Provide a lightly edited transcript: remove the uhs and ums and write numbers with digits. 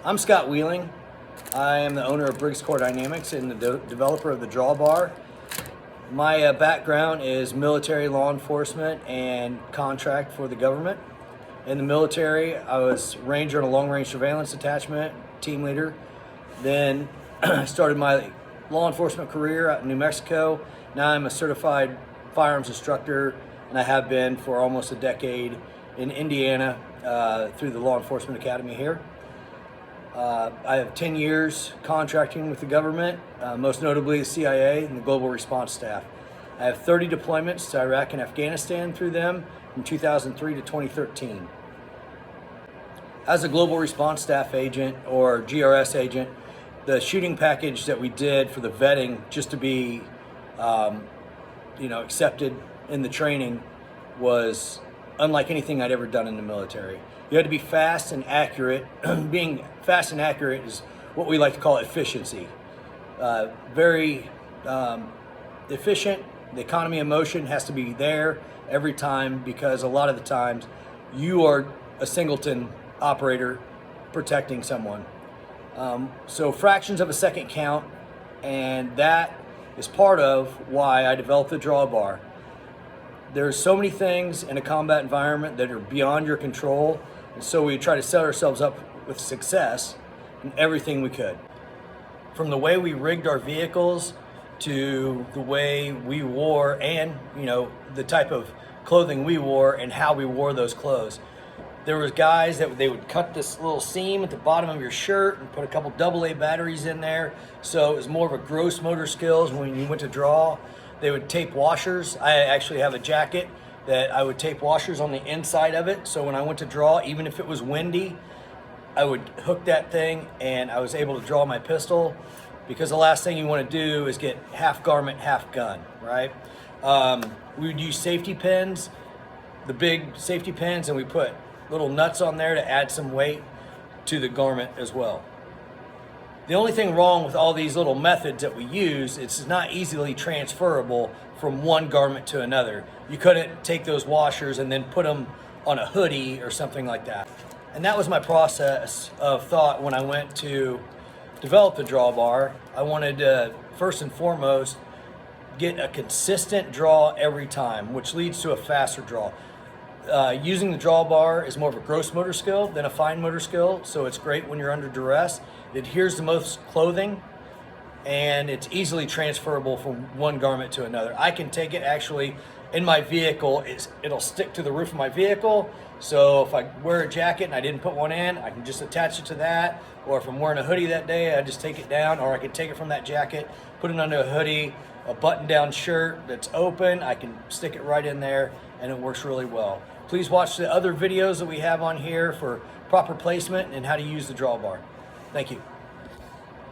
I'm Scott Wheeling. I am the owner of Briggs Core Dynamics and the developer of the DrawBar. My background is military, law enforcement, and contract for the government. In the military, I was ranger in a long-range surveillance detachment, team leader. Then I started my law enforcement career out in New Mexico. Now I'm a certified firearms instructor, and I have been for almost a decade in Indiana through the Law Enforcement Academy here. I have 10 years contracting with the government, most notably the CIA and the Global Response Staff. I have 30 deployments to Iraq and Afghanistan through them from 2003 to 2013. As a Global Response Staff agent or GRS agent, the shooting package that we did for the vetting just to be accepted in the training was unlike anything I'd ever done in the military. You had to be fast and accurate. Being fast and accurate is what we like to call efficiency. Very efficient. The economy of motion has to be there every time because a lot of the times you are a singleton operator protecting someone. So fractions of a second count, and that is part of why I developed the DrawBar. There's so many things in a combat environment that are beyond your control, and so we try to set ourselves up with success in everything we could. From the way we rigged our vehicles to the way we wore and the type of clothing we wore and how we wore those clothes. There was guys that they would cut this little seam at the bottom of your shirt and put a couple AA batteries in there, so it was more of a gross motor skills when you went to draw. They would tape washers. I actually have a jacket that I would tape washers on the inside of it, so when I went to draw, even if it was windy, I would hook that thing and I was able to draw my pistol, because the last thing you want to do is get half garment, half gun, right? We would use safety pins, the big safety pins, and we put little nuts on there to add some weight to the garment as well. The only thing wrong with all these little methods that we use, it's not easily transferable from one garment to another. You couldn't take those washers and then put them on a hoodie or something like that. And that was my process of thought when I went to develop the DrawBar. I wanted to, first and foremost, get a consistent draw every time, which leads to a faster draw. Using the DrawBar is more of a gross motor skill than a fine motor skill, so it's great when you're under duress. It adheres to most clothing, and it's easily transferable from one garment to another. I can take it actually in my vehicle, it'll stick to the roof of my vehicle, so if I wear a jacket and I didn't put one in, I can just attach it to that, or if I'm wearing a hoodie that day, I just take it down, or I can take it from that jacket, put it under a hoodie, a button-down shirt that's open, I can stick it right in there, and it works really well. Please watch the other videos that we have on here for proper placement and how to use the DrawBar. Thank you.